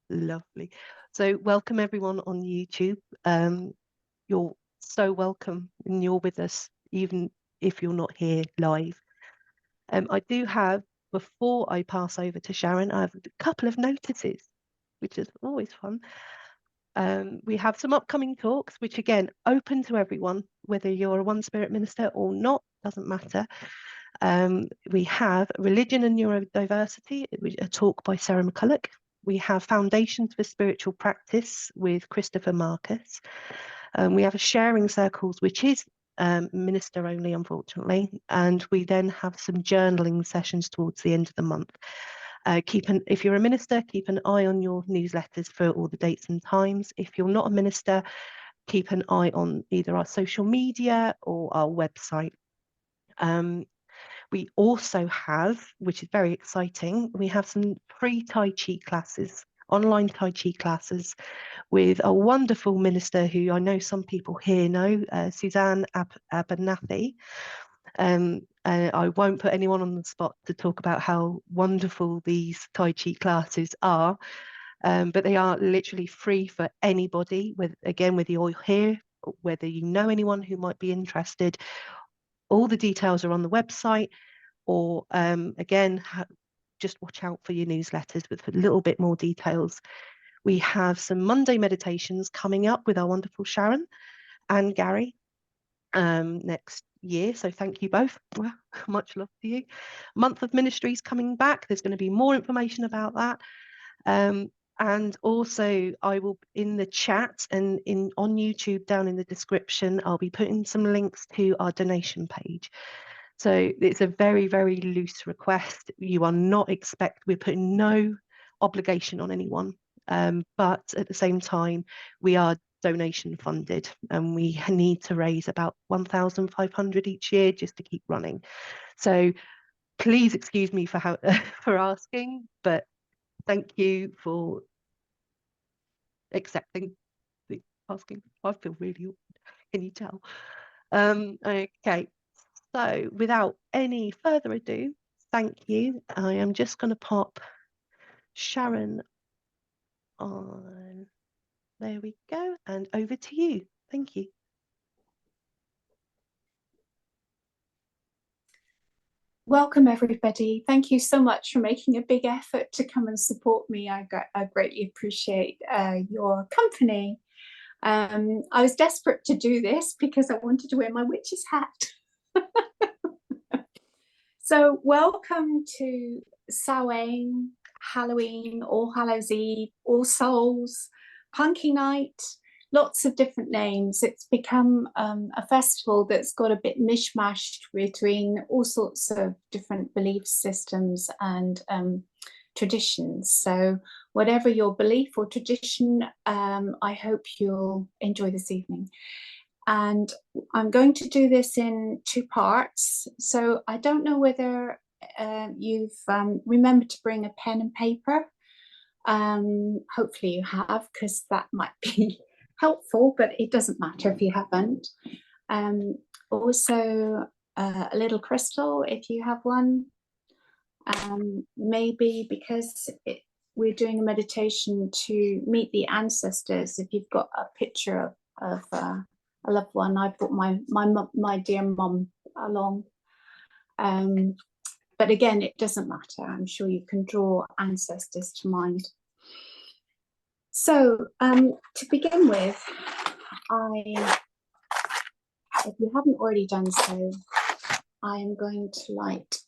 Lovely. So welcome everyone on YouTube. You're so welcome and you're with us, even if you're not here live. I do have, before I pass over to Sharon, I have a couple of notices, which is always fun. We have some upcoming talks, which again, open to everyone, whether you're a One Spirit minister or not, doesn't matter. We have Religion and Neurodiversity, a talk by Sarah McCulloch. We have Foundations for Spiritual Practice with Christopher Marcus. We have a Sharing Circles, which is minister only, unfortunately. And we then have some journaling sessions towards the end of the month. If you're a minister, keep an eye on your newsletters for all the dates and times. If you're not a minister, keep an eye on either our social media or our website. We also have, which is very exciting, we have some free Tai Chi classes, online Tai Chi classes with a wonderful minister who I know some people here know, Suzanne Abernathy. I won't put anyone on the spot to talk about how wonderful these Tai Chi classes are, but they are literally free for anybody, whether you're here, whether you know anyone who might be interested. All the details are on the website, or again, just watch out for your newsletters with a little bit more details. We have some Monday meditations coming up with our wonderful Sharon and Gary next year. So thank you both. Well, much love to you. Month of Ministries coming back. There's going to be more information about that. And also I will, in the chat and on YouTube down in the description, I'll be putting some links to our donation page. So it's a very, very loose request. You are not we're putting no obligation on anyone. But at the same time, we are donation funded and we need to raise about 1,500 each year just to keep running. So please excuse me for for asking, but thank you for accepting the asking. I feel really awkward. Can you tell? Okay, so without any further ado, thank you. I am just going to pop Sharon on. There we go, and over to you. Thank you. Welcome, everybody. Thank you so much for making a big effort to come and support me. I greatly appreciate your company. I was desperate to do this because I wanted to wear my witch's hat. So welcome to Samhain, Halloween, All Hallows Eve, All Souls, Punky Night, lots of different names. It's become a festival that's got a bit mishmashed between all sorts of different belief systems and traditions. So whatever your belief or tradition, I hope you'll enjoy this evening. And I'm going to do this in 2 parts. So I don't know whether you've remembered to bring a pen and paper. Hopefully you have, because that might be helpful, but it doesn't matter if you haven't. Also a little crystal if you have one. Maybe because we're doing a meditation to meet the ancestors, if you've got a picture of a loved one. I brought my dear mum along. But again, it doesn't matter. I'm sure you can draw ancestors to mind. So to begin with, if you haven't already done so, I am going to light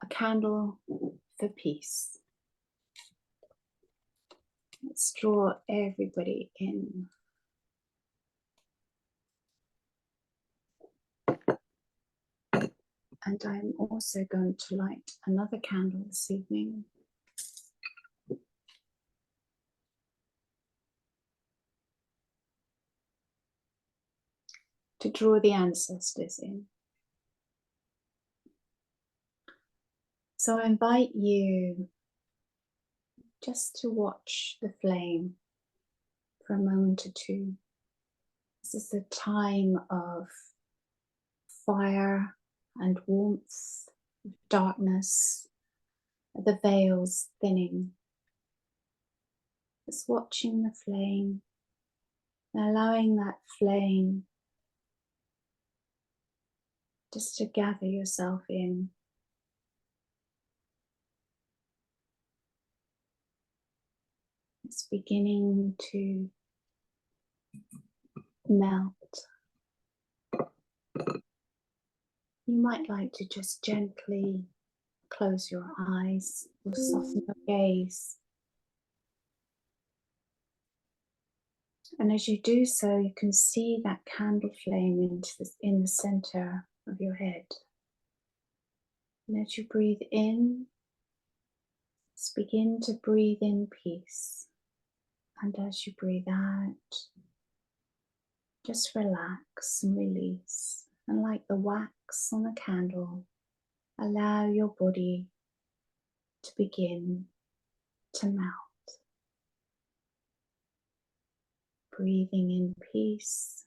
a candle for peace. Let's draw everybody in. And I'm also going to light another candle this evening. To draw the ancestors in. So I invite you just to watch the flame for a moment or two. This is a time of fire and warmth, darkness, the veils thinning. Just watching the flame, allowing that flame just to gather yourself in. It's beginning to melt. You might like to just gently close your eyes or soften your gaze. And as you do so, you can see that candle flame in the center of your head. And as you breathe in, just begin to breathe in peace. And as you breathe out, just relax and release. And like the wax on a candle, allow your body to begin to melt. Breathing in peace,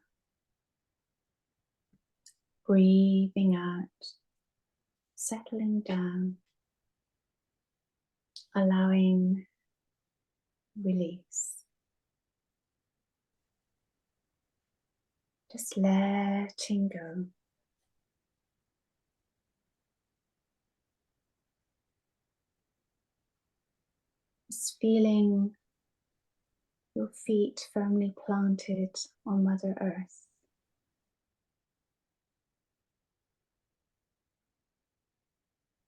breathing out, settling down, allowing release. Just letting go. Just feeling your feet firmly planted on Mother Earth.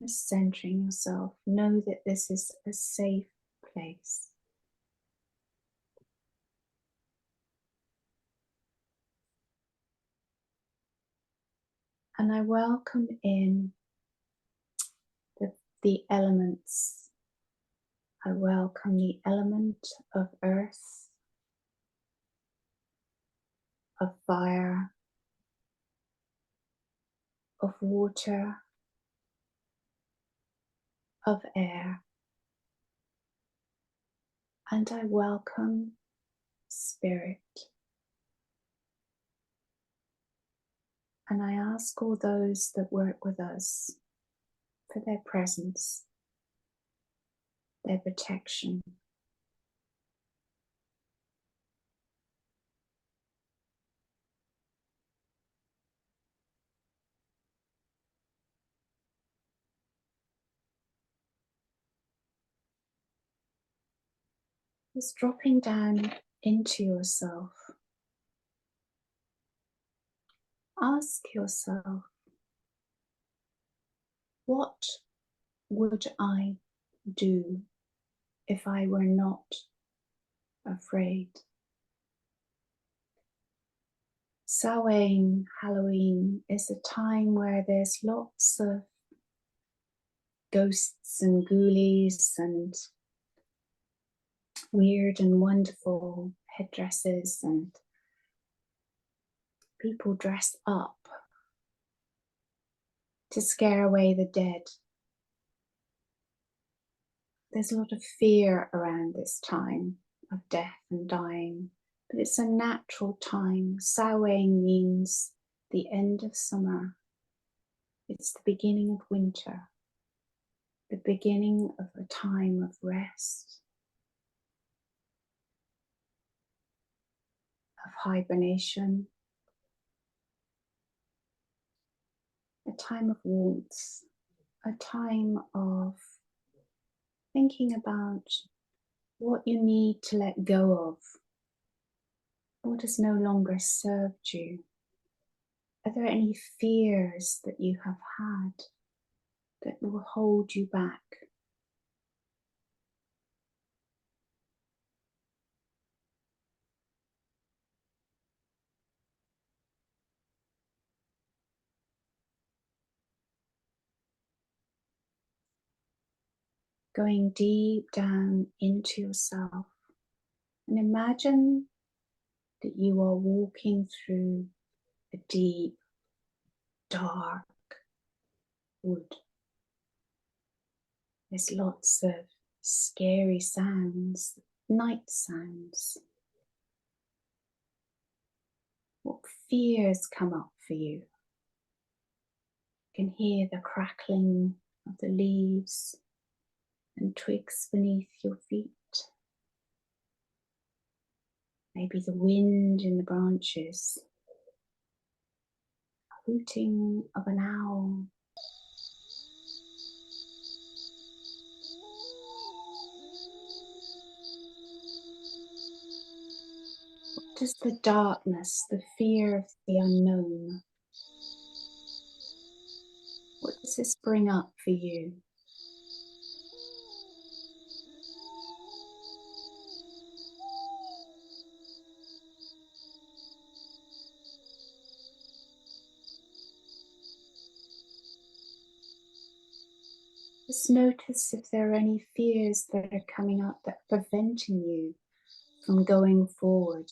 Just centering yourself. Know that this is a safe place. And I welcome in the elements. I welcome the element of earth, of fire, of water, of air. And I welcome spirit. And I ask all those that work with us for their presence, their protection. Just dropping down into yourself. Ask yourself, what would I do if I were not afraid? Samhain, Halloween, is a time where there's lots of ghosts and ghoulies and weird and wonderful headdresses, and people dress up to scare away the dead. There's a lot of fear around this time of death and dying, but it's a natural time. Samhain means the end of summer. It's the beginning of winter, the beginning of a time of rest, of hibernation, a time of warmth, a time of thinking about what you need to let go of, what has no longer served you. Are there any fears that you have had that will hold you back? Going deep down into yourself, and imagine that you are walking through a deep, dark wood. There's lots of scary sounds, night sounds. What fears come up for you? You can hear the crackling of the leaves and twigs beneath your feet. maybe the wind in the branches, hooting of an owl. What does the darkness, the fear of the unknown, what does this bring up for you? Just notice if there are any fears that are coming up that are preventing you from going forward.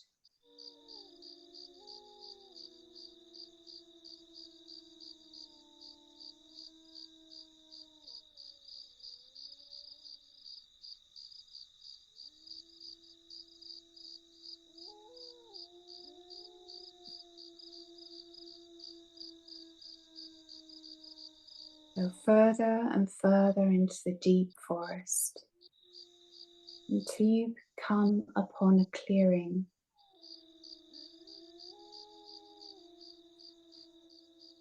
Go further and further into the deep forest until you come upon a clearing.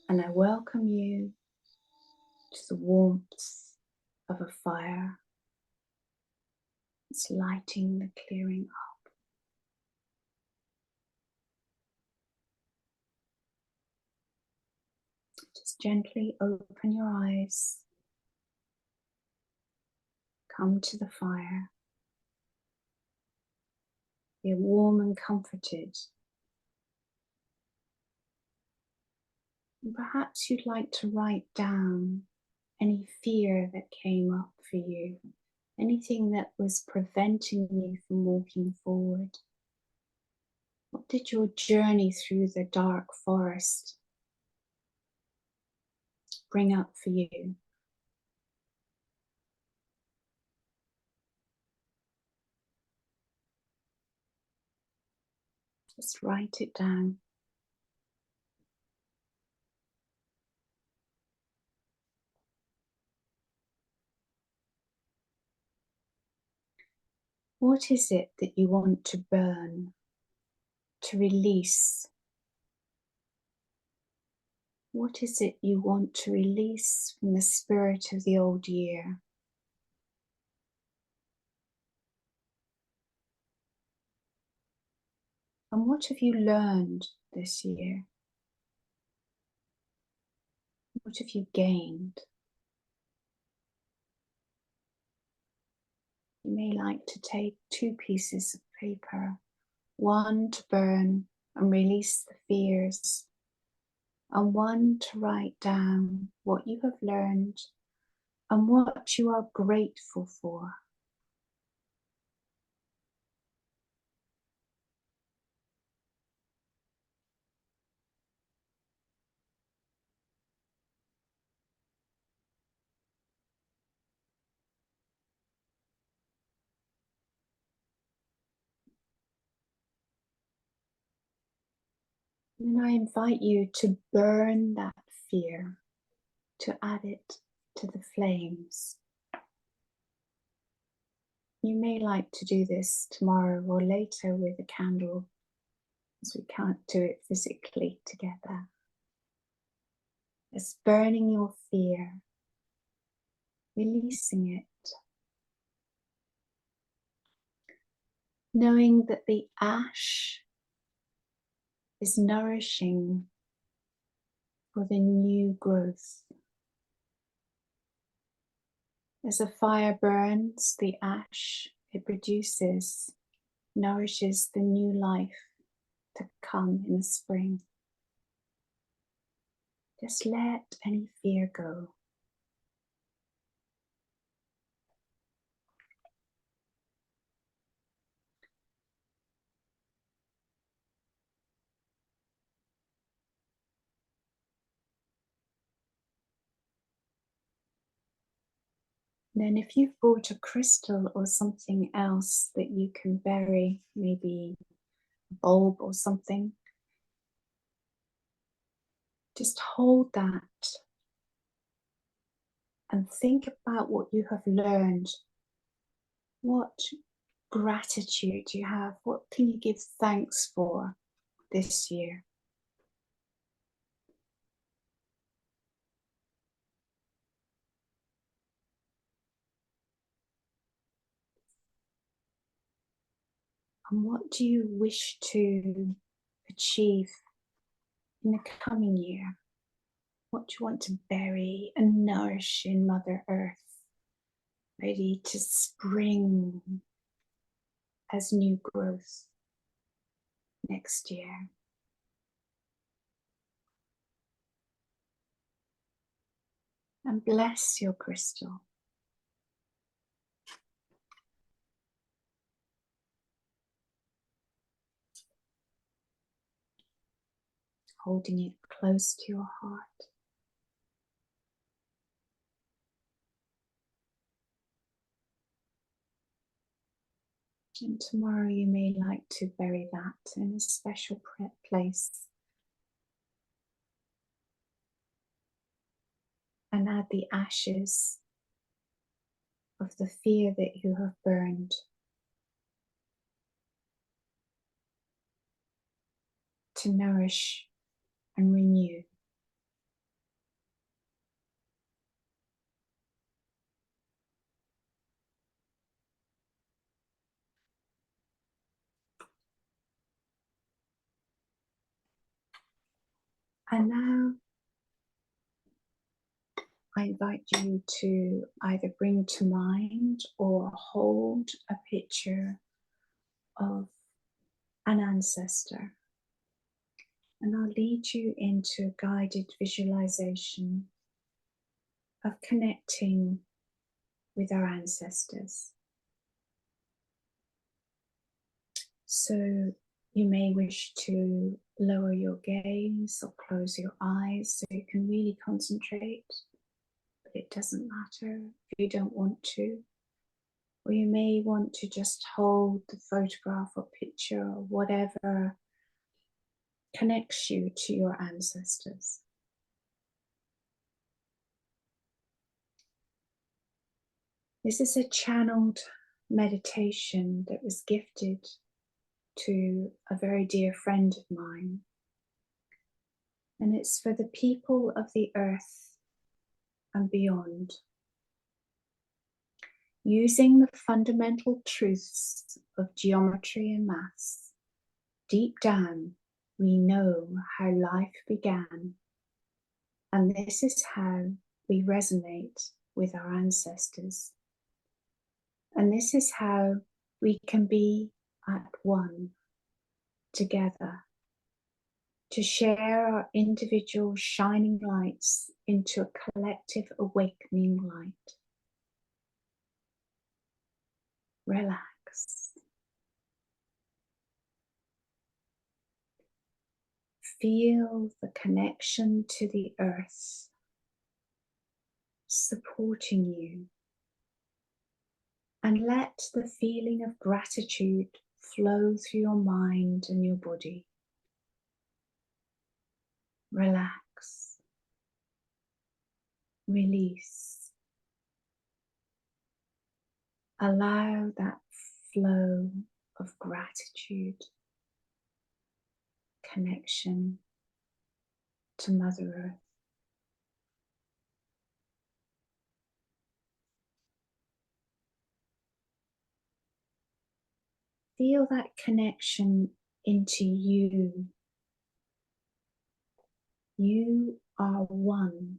And I welcome you to the warmth of a fire. It's lighting the clearing up. Just gently open your eyes. Come to the fire. Be warm and comforted. And perhaps you'd like to write down any fear that came up for you, anything that was preventing you from walking forward. What did your journey through the dark forest bring up for you? Just write it down. What is it that you want to burn, to release? What is it you want to release from the spirit of the old year? And what have you learned this year? What have you gained? You may like to take 2 pieces of paper, one to burn and release the fears, and one to write down what you have learned and what you are grateful for. And I invite you to burn that fear, to add it to the flames. You may like to do this tomorrow or later with a candle, as we can't do it physically together. It's burning your fear, releasing it, knowing that the ash is nourishing for the new growth. As a fire burns, the ash it produces nourishes the new life to come in the spring. Just let any fear go. Then if you've brought a crystal or something else that you can bury, maybe a bulb or something, just hold that and think about what you have learned. What gratitude do you have? What can you give thanks for this year? And what do you wish to achieve in the coming year? What do you want to bury and nourish in Mother Earth, ready to spring as new growth next year? And bless your crystal. Holding it close to your heart. And tomorrow you may like to bury that in a special place. And add the ashes of the fear that you have burned to nourish and renew. And now I invite you to either bring to mind or hold a picture of an ancestor. And I'll lead you into a guided visualization of connecting with our ancestors. So you may wish to lower your gaze or close your eyes so you can really concentrate, but it doesn't matter if you don't want to. Or you may want to just hold the photograph or picture or whatever connects you to your ancestors. This is a channeled meditation that was gifted to a very dear friend of mine. And it's for the people of the earth and beyond. Using the fundamental truths of geometry and maths, deep down we know how life began. And this is how we resonate with our ancestors. And this is how we can be at one together, to share our individual shining lights into a collective awakening light. Relax. Feel the connection to the earth supporting you. And let the feeling of gratitude flow through your mind and your body. Relax. Release. Allow that flow of gratitude, connection to Mother Earth. Feel that connection into you. You are one,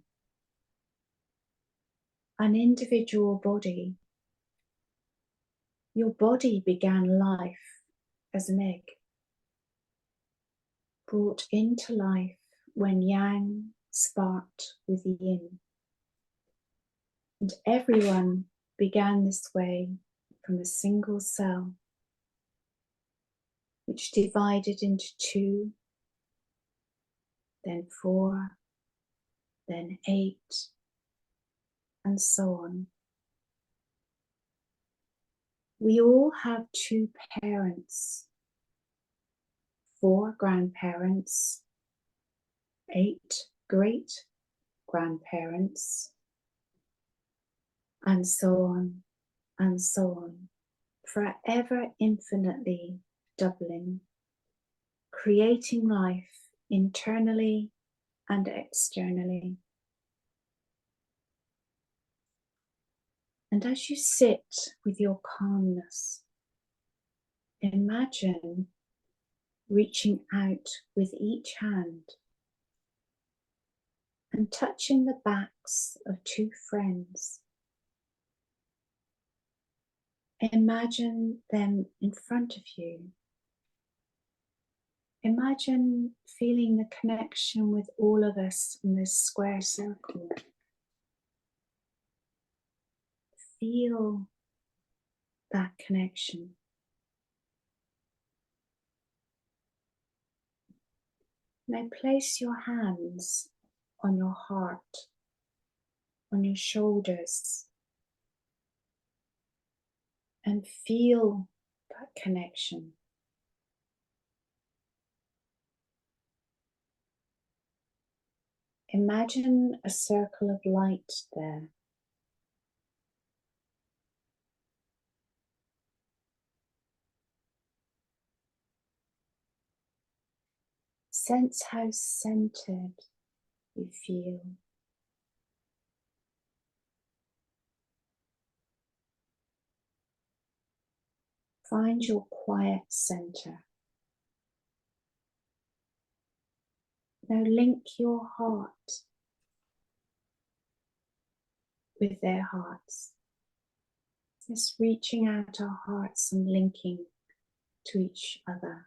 an individual body. Your body began life as an egg, brought into life when Yang sparked with Yin. And everyone began this way from a single cell, which divided into 2, then 4, then 8, and so on. We all have 2 parents, 4 grandparents, 8 great grandparents, and so on and so on, forever infinitely doubling, creating life internally and externally. And as you sit with your calmness, imagine reaching out with each hand and touching the backs of two friends. Imagine them in front of you. Imagine feeling the connection with all of us in this square circle. Feel that connection. Now place your hands on your heart, on your shoulders, and feel that connection. Imagine a circle of light there. Sense how centered you feel. Find your quiet center. Now link your heart with their hearts. Just reaching out our hearts and linking to each other.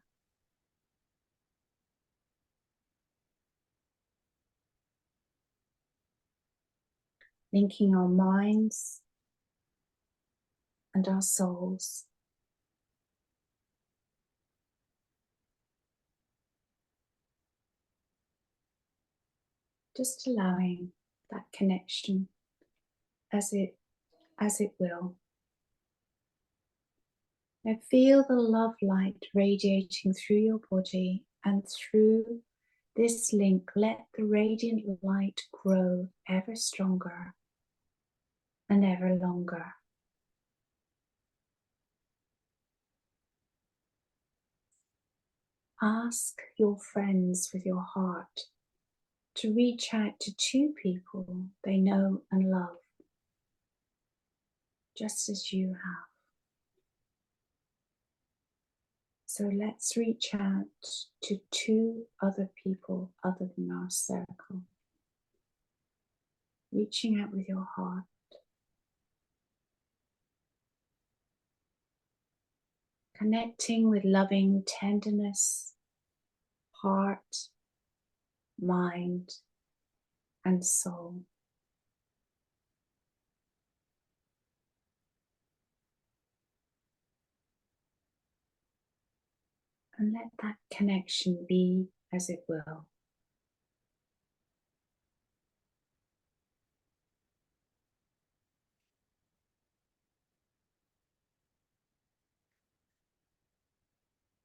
Linking our minds and our souls. Just allowing that connection as it will. Now feel the love light radiating through your body, and through this link, let the radiant light grow ever stronger and ever longer. Ask your friends with your heart to reach out to two people they know and love, just as you have. So let's reach out to two other people other than our circle. Reaching out with your heart. Connecting with loving tenderness, heart, mind, and soul. And let that connection be as it will.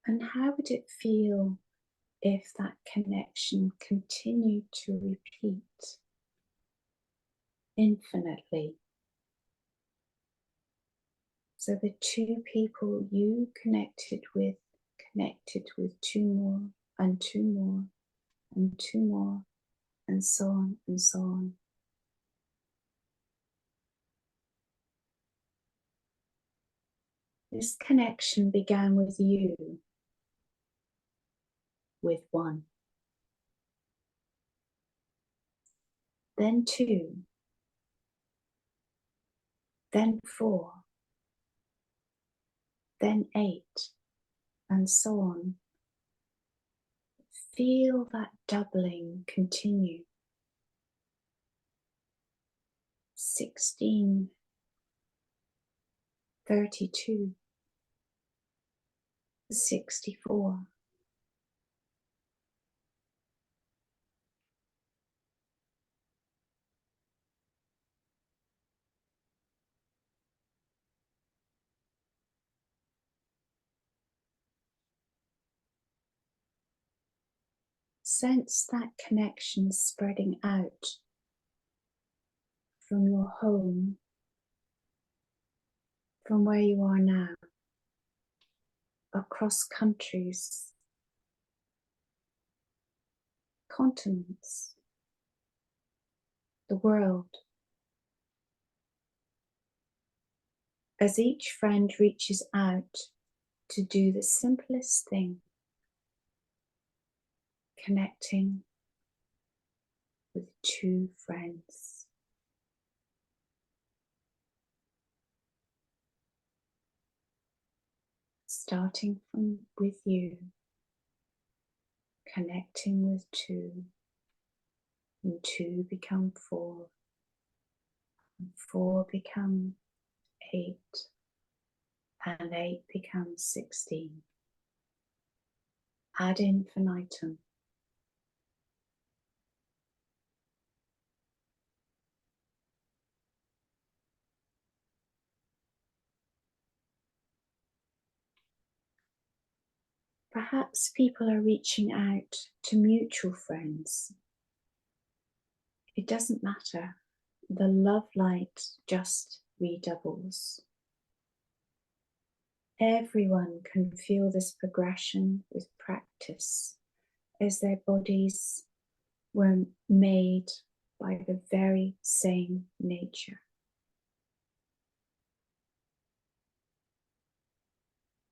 And how would it feel if that connection continued to repeat infinitely? So the two people you connected with two more, and two more, and two more, and so on and so on. This connection began with you, with one. Then two. Then four. Then 8, and so on. Feel that doubling continue. 16, 32, 64. Sense that connection spreading out from your home, from where you are now, across countries, continents, the world. As each friend reaches out to do the simplest thing, connecting with two friends. Starting with you, connecting with two, and two become four, and four become 8, and 8 becomes 16. Ad infinitum. Perhaps people are reaching out to mutual friends. It doesn't matter. The love light just redoubles. Everyone can feel this progression with practice, as their bodies were made by the very same nature.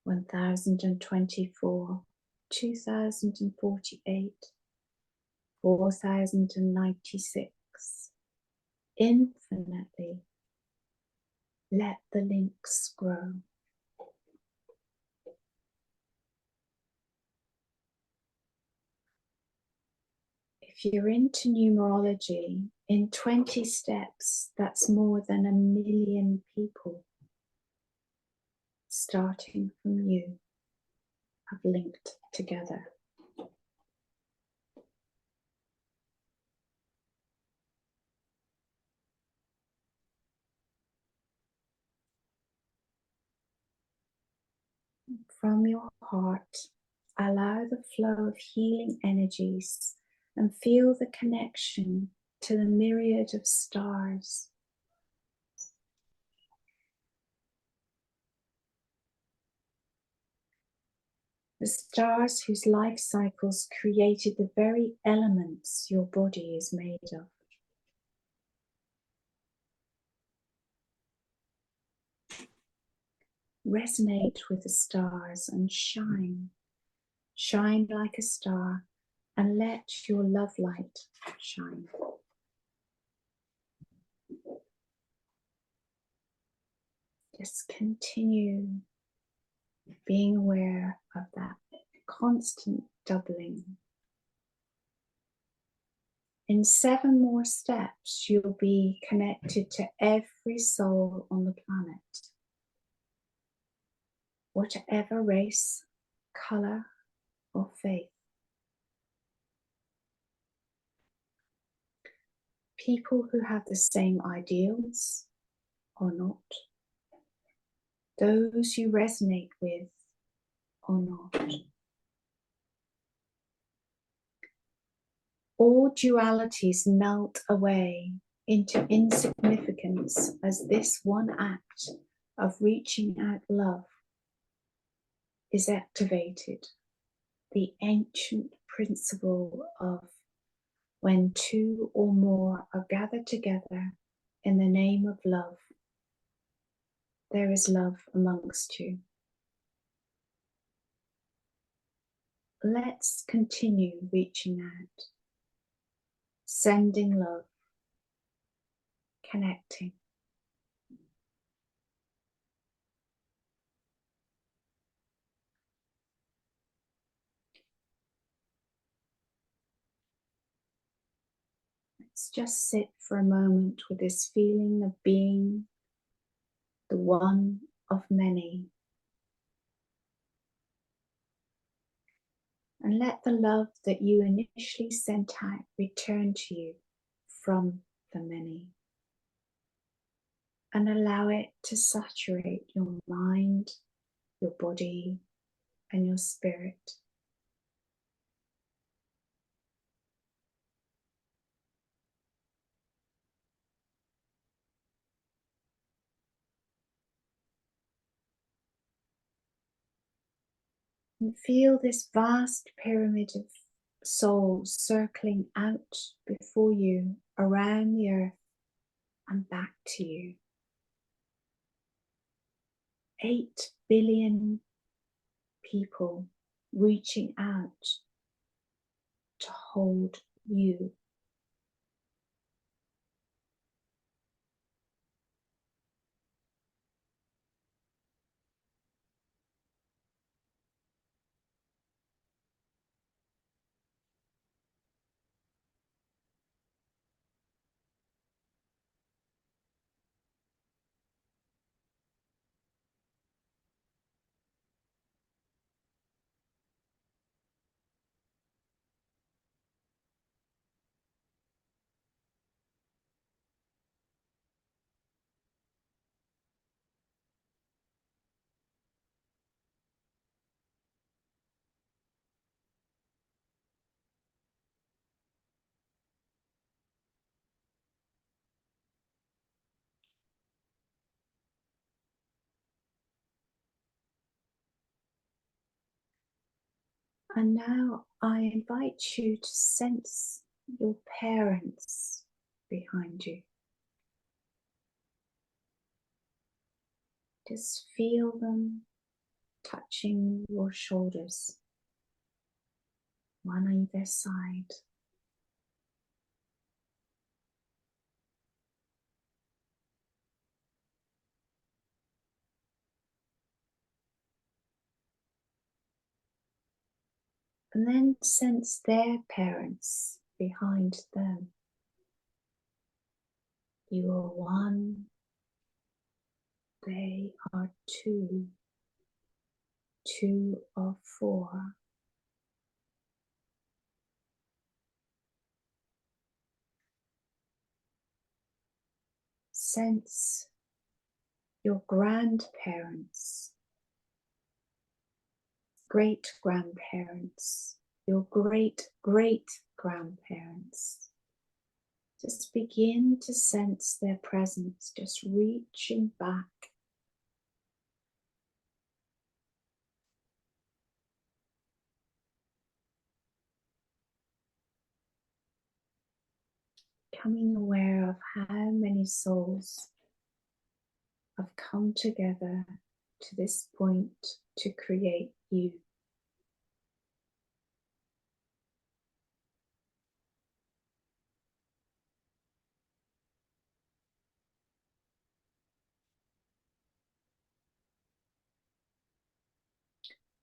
1024, 2048, 4096. Infinitely let the links grow. If you're into numerology, in 20 steps, that's more than 1 million people, starting from you, have linked together. From your heart, allow the flow of healing energies and feel the connection to the myriad of stars. The stars whose life cycles created the very elements your body is made of. Resonate with the stars and shine. Shine like a star and let your love light shine. Just continue being aware of that constant doubling. In 7 more steps, you'll be connected to every soul on the planet. Whatever race, colour, or faith. People who have the same ideals or not. Those you resonate with or not. All dualities melt away into insignificance as this one act of reaching out love is activated. The ancient principle of when 2 or more are gathered together in the name of love, there is love amongst you. Let's continue reaching out, sending love, connecting. Let's just sit for a moment with this feeling of being the one of many. And let the love that you initially sent out return to you from the many. And allow it to saturate your mind, your body, and your spirit. And feel this vast pyramid of souls circling out before you, around the earth and back to you. 8 billion people reaching out to hold you. And now I invite you to sense your parents behind you. Just feel them touching your shoulders, one on either side. And then sense their parents behind them. You are one, they are two, two of four. Sense your grandparents, great grandparents, your great great grandparents. Just begin to sense their presence, just reaching back. Becoming aware of how many souls have come together to this point to create you.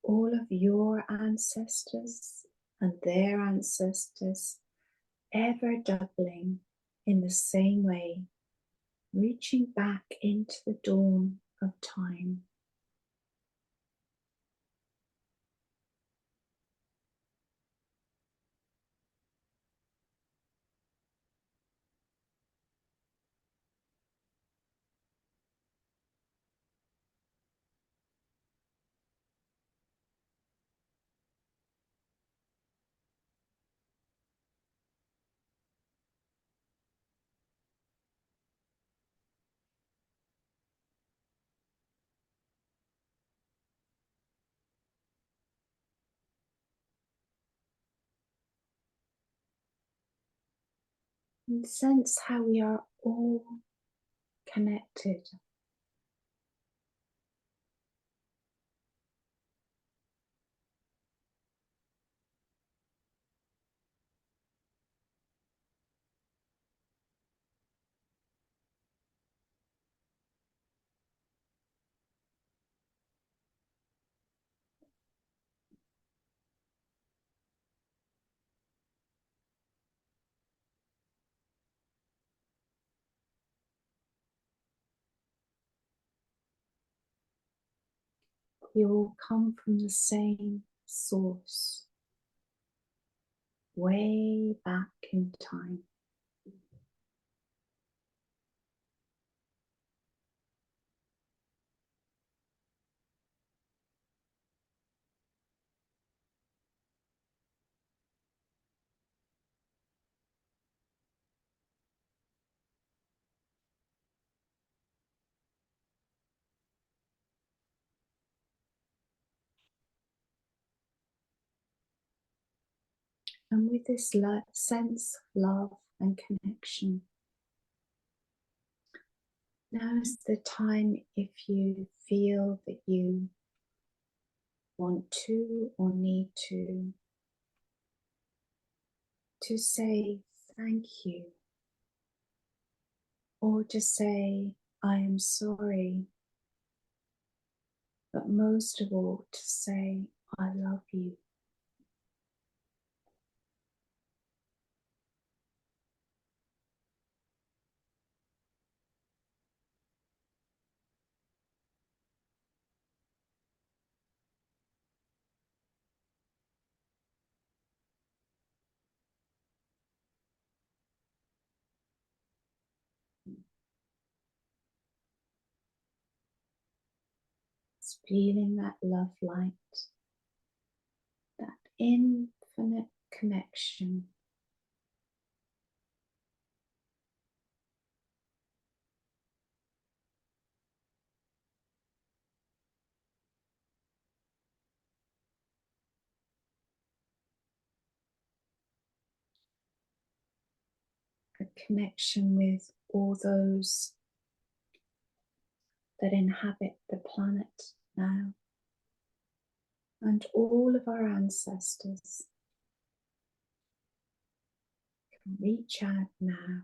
All of your ancestors and their ancestors ever doubling in the same way, reaching back into the dawn of time. And sense how we are all connected. We all come from the same source, way back in time. And with this sense of love and connection, now is the time, if you feel that you want to or need to say thank you, or to say I am sorry, but most of all to say I love you. It's feeling that love light, that infinite connection. A connection with all those that inhabit the planet now, and all of our ancestors can reach out now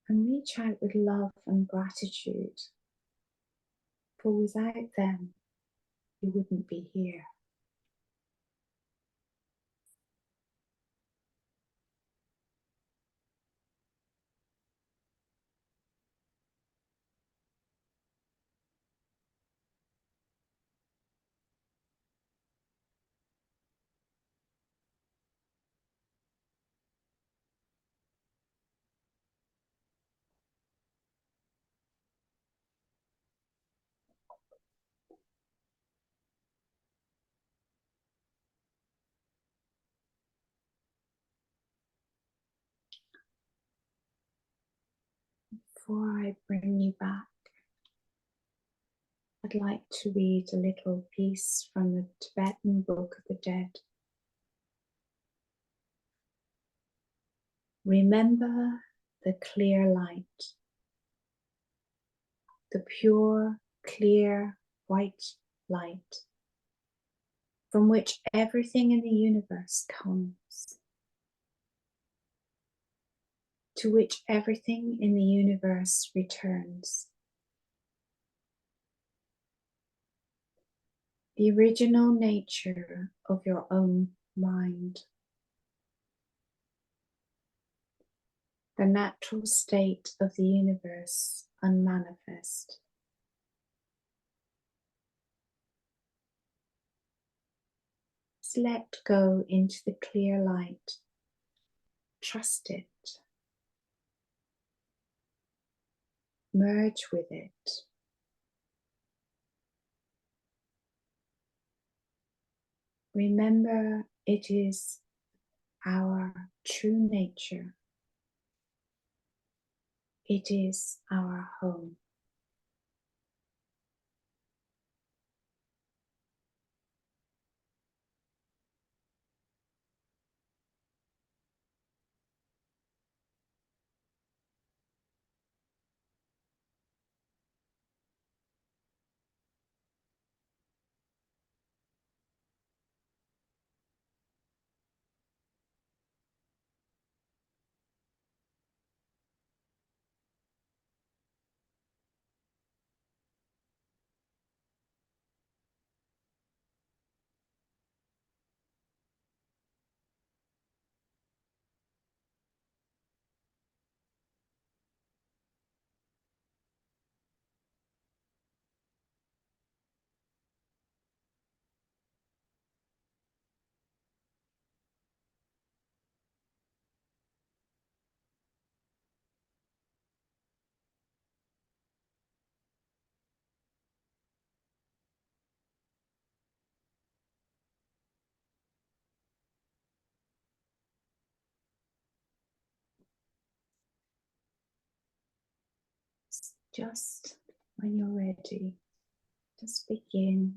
and reach out with love and gratitude, for without them, you wouldn't be here. Before I bring you back, I'd like to read a little piece from the Tibetan Book of the Dead. Remember the clear light, the pure, clear, white light from which everything in the universe comes, to which everything in the universe returns. The original nature of your own mind, the natural state of the universe unmanifest. Let go into the clear light. Trust it. Merge with it. Remember, it is our true nature. It is our home. Just when you're ready, just begin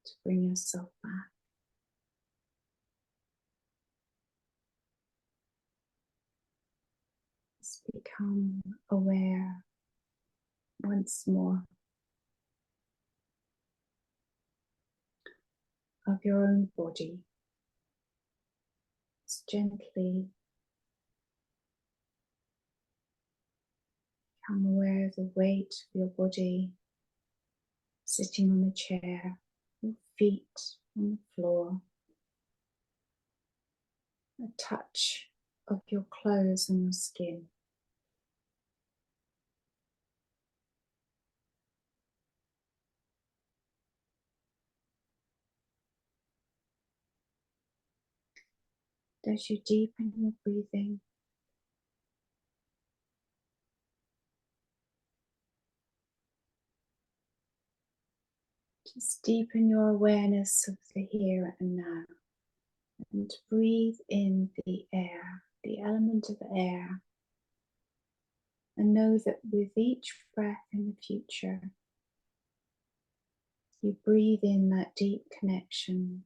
to bring yourself back. Just become aware once more of your own body. Just gently become aware of the weight of your body sitting on the chair, your feet on the floor, a touch of your clothes on your skin. As you deepen your breathing, just deepen your awareness of the here and now, and breathe in the air, the element of air, and know that with each breath in the future, you breathe in that deep connection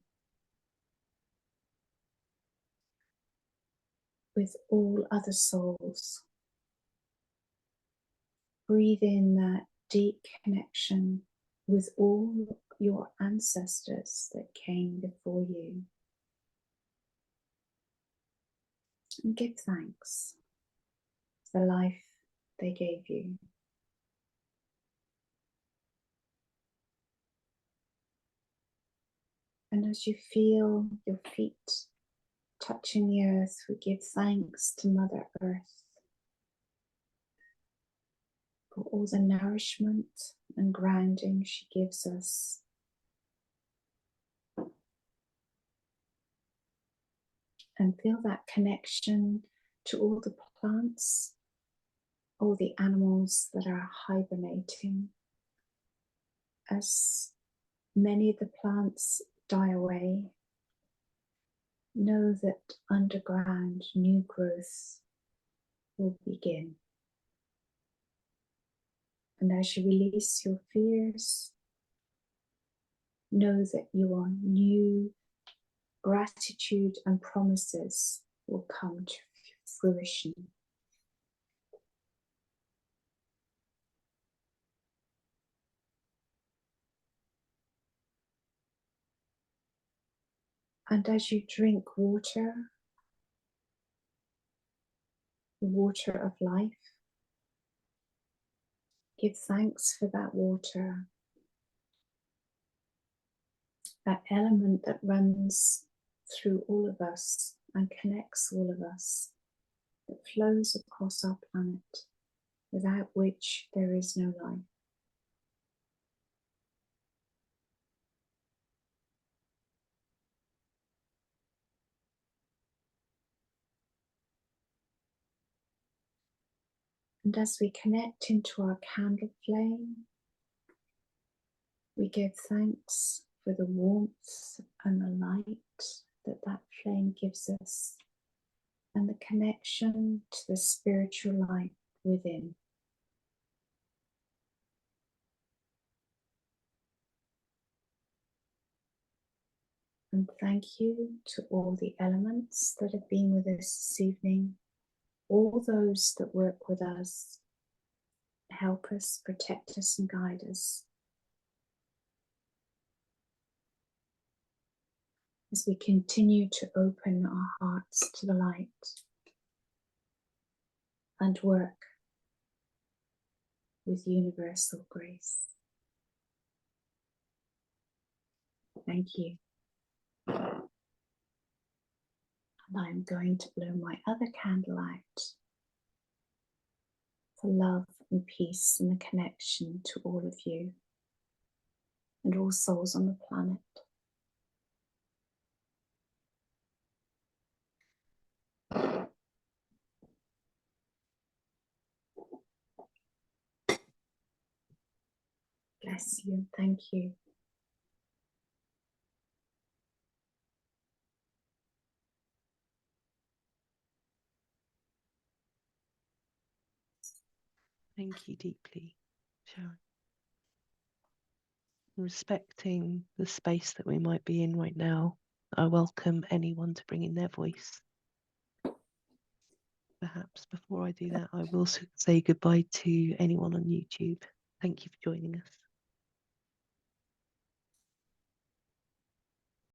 with all other souls. Breathe in that deep connection with all your ancestors that came before you. And give thanks for the life they gave you. And as you feel your feet touching the earth, we give thanks to Mother Earth for all the nourishment and grounding she gives us. And feel that connection to all the plants, all the animals that are hibernating. As many of the plants die away, know that underground new growth will begin. And as you release your fears, know that your new gratitude and promises will come to fruition. And as you drink water, the water of life, give thanks for that water, that element that runs through all of us and connects all of us, that flows across our planet, without which there is no life. And as we connect into our candle flame, we give thanks for the warmth and the light that that flame gives us, and the connection to the spiritual light within. And thank you to all the elements that have been with us this evening, all those that work with us, help us, protect us, and guide us, as we continue to open our hearts to the light and work with universal grace. Thank you. And I'm going to blow my other candle out for love and peace and the connection to all of you and all souls on the planet. Bless you. Thank you. Thank you deeply, Sharon. Respecting the space that we might be in right now, I welcome anyone to bring in their voice. Perhaps before I do that, I will say goodbye to anyone on YouTube. Thank you for joining us.